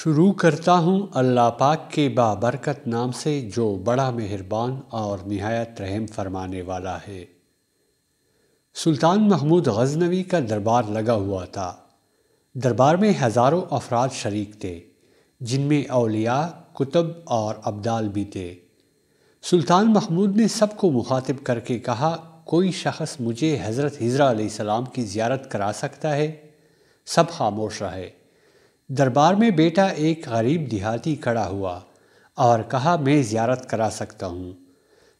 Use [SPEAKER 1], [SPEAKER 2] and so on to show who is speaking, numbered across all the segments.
[SPEAKER 1] شروع کرتا ہوں اللہ پاک کے بابرکت نام سے جو بڑا مہربان اور نہایت رحم فرمانے والا ہے۔ سلطان محمود غزنوی کا دربار لگا ہوا تھا۔ دربار میں ہزاروں افراد شریک تھے، جن میں اولیاء، کتب اور ابدال بھی تھے۔ سلطان محمود نے سب کو مخاطب کر کے کہا، کوئی شخص مجھے حضرت خضر علیہ السلام کی زیارت کرا سکتا ہے؟ سب خاموش رہے۔ دربار میں بیٹا ایک غریب دیہاتی کھڑا ہوا اور کہا، میں زیارت کرا سکتا ہوں۔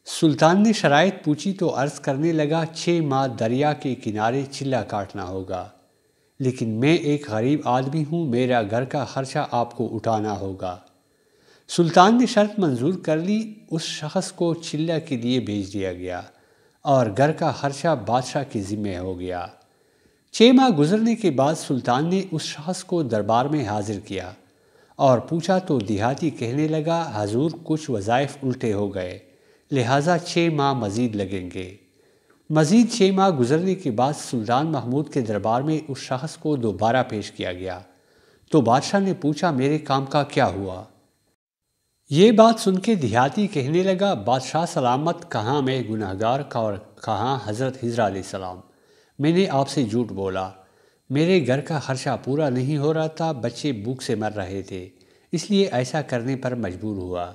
[SPEAKER 1] سلطان نے شرائط پوچھی تو عرض کرنے لگا، 6 ماہ دریا کے کنارے چلہ کاٹنا ہوگا، لیکن میں ایک غریب آدمی ہوں، میرا گھر کا خرچہ آپ کو اٹھانا ہوگا۔ سلطان نے شرط منظور کر لی۔ اس شخص کو چلہ کے لیے بھیج دیا گیا اور گھر کا خرچہ بادشاہ کے ذمہ ہو گیا۔ 6 ماہ گزرنے کے بعد سلطان نے اس شخص کو دربار میں حاضر کیا اور پوچھا تو دیہاتی کہنے لگا، حضور کچھ وظائف الٹے ہو گئے، لہٰذا 6 ماہ مزید لگیں گے۔ مزید 6 ماہ گزرنے کے بعد سلطان محمود کے دربار میں اس شخص کو دوبارہ پیش کیا گیا تو بادشاہ نے پوچھا، میرے کام کا کیا ہوا؟ یہ بات سن کے دیہاتی کہنے لگا، بادشاہ سلامت، کہاں میں گناہگار اور کہاں حضرت خضر علیہ السلام۔ میں نے آپ سے جھوٹ بولا، میرے گھر کا خرچہ پورا نہیں ہو رہا تھا، بچے بھوک سے مر رہے تھے، اس لیے ایسا کرنے پر مجبور ہوا۔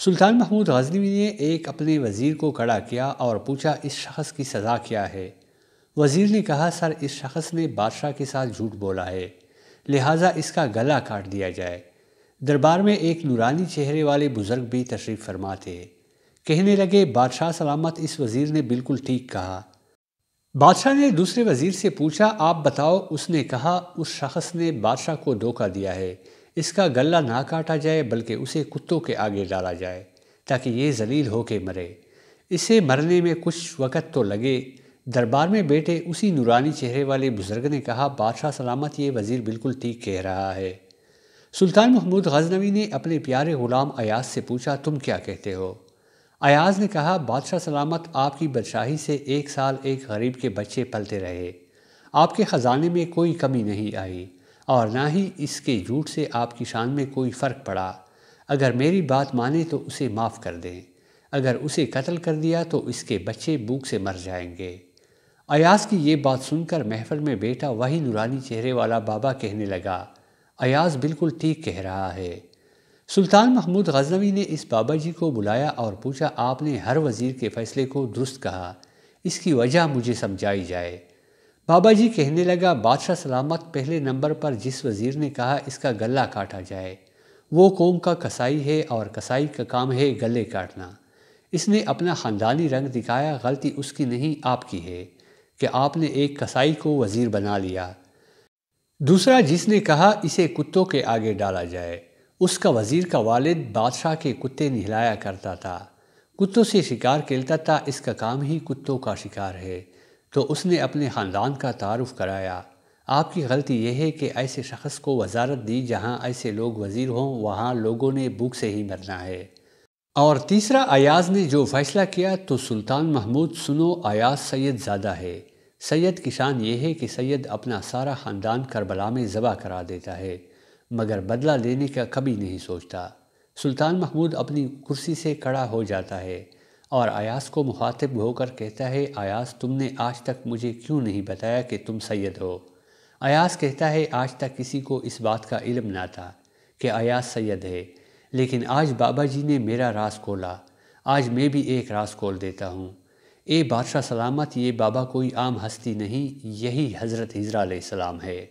[SPEAKER 1] سلطان محمود غزنوی نے ایک اپنے وزیر کو کھڑا کیا اور پوچھا، اس شخص کی سزا کیا ہے؟ وزیر نے کہا، سر اس شخص نے بادشاہ کے ساتھ جھوٹ بولا ہے، لہٰذا اس کا گلا کاٹ دیا جائے۔ دربار میں ایک نورانی چہرے والے بزرگ بھی تشریف فرما تھے۔ کہنے لگے، بادشاہ سلامت، اس وزیر نے بالکل ٹھیک کہا۔ بادشاہ نے دوسرے وزیر سے پوچھا، آپ بتاؤ۔ اس نے کہا، اس شخص نے بادشاہ کو دھوکہ دیا ہے، اس کا گلا نہ کاٹا جائے بلکہ اسے کتوں کے آگے ڈالا جائے تاکہ یہ ذلیل ہو کے مرے، اسے مرنے میں کچھ وقت تو لگے۔ دربار میں بیٹھے اسی نورانی چہرے والے بزرگ نے کہا، بادشاہ سلامت، یہ وزیر بالکل ٹھیک کہہ رہا ہے۔ سلطان محمود غزنوی نے اپنے پیارے غلام ایاز سے پوچھا، تم کیا کہتے ہو؟ ایاز نے کہا، بادشاہ سلامت، آپ کی بادشاہی سے 1 سال ایک غریب کے بچے پلتے رہے، آپ کے خزانے میں کوئی کمی نہیں آئی اور نہ ہی اس کے جھوٹ سے آپ کی شان میں کوئی فرق پڑا۔ اگر میری بات مانے تو اسے معاف کر دیں، اگر اسے قتل کر دیا تو اس کے بچے بھوک سے مر جائیں گے۔ ایاز کی یہ بات سن کر محفل میں بیٹھا وہی نورانی چہرے والا بابا کہنے لگا، ایاز بالکل ٹھیک کہہ رہا ہے۔ سلطان محمود غزنوی نے اس بابا جی کو بلایا اور پوچھا، آپ نے ہر وزیر کے فیصلے کو درست کہا، اس کی وجہ مجھے سمجھائی جائے۔ بابا جی کہنے لگا، بادشاہ سلامت، پہلے نمبر پر جس وزیر نے کہا اس کا گلا کاٹا جائے، وہ قوم کا کسائی ہے اور کسائی کا کام ہے گلے کاٹنا۔ اس نے اپنا خاندانی رنگ دکھایا، غلطی اس کی نہیں آپ کی ہے کہ آپ نے ایک کسائی کو وزیر بنا لیا۔ دوسرا جس نے کہا اسے کتوں کے آگے ڈالا جائے، اس کا وزیر کا والد بادشاہ کے کتے نہلایا کرتا تھا، کتوں سے شکار کھیلتا تھا، اس کا کام ہی کتوں کا شکار ہے، تو اس نے اپنے خاندان کا تعارف کرایا۔ آپ کی غلطی یہ ہے کہ ایسے شخص کو وزارت دی، جہاں ایسے لوگ وزیر ہوں وہاں لوگوں نے بھوک سے ہی مرنا ہے۔ اور تیسرا ایاز نے جو فیصلہ کیا تو سلطان محمود سنو، ایاز سید زادہ ہے۔ سید کی شان یہ ہے کہ سید اپنا سارا خاندان کربلا میں ذبح کرا دیتا ہے مگر بدلہ لینے کا کبھی نہیں سوچتا۔ سلطان محمود اپنی کرسی سے کھڑا ہو جاتا ہے اور ایاز کو مخاطب ہو کر کہتا ہے، ایاز تم نے آج تک مجھے کیوں نہیں بتایا کہ تم سید ہو؟ ایاز کہتا ہے، آج تک کسی کو اس بات کا علم نہ تھا کہ ایاز سید ہے، لیکن آج بابا جی نے میرا راز کھولا، آج میں بھی ایک راز کھول دیتا ہوں۔ اے بادشاہ سلامت، یہ بابا کوئی عام ہستی نہیں، یہی حضرت خضر علیہ السلام ہے۔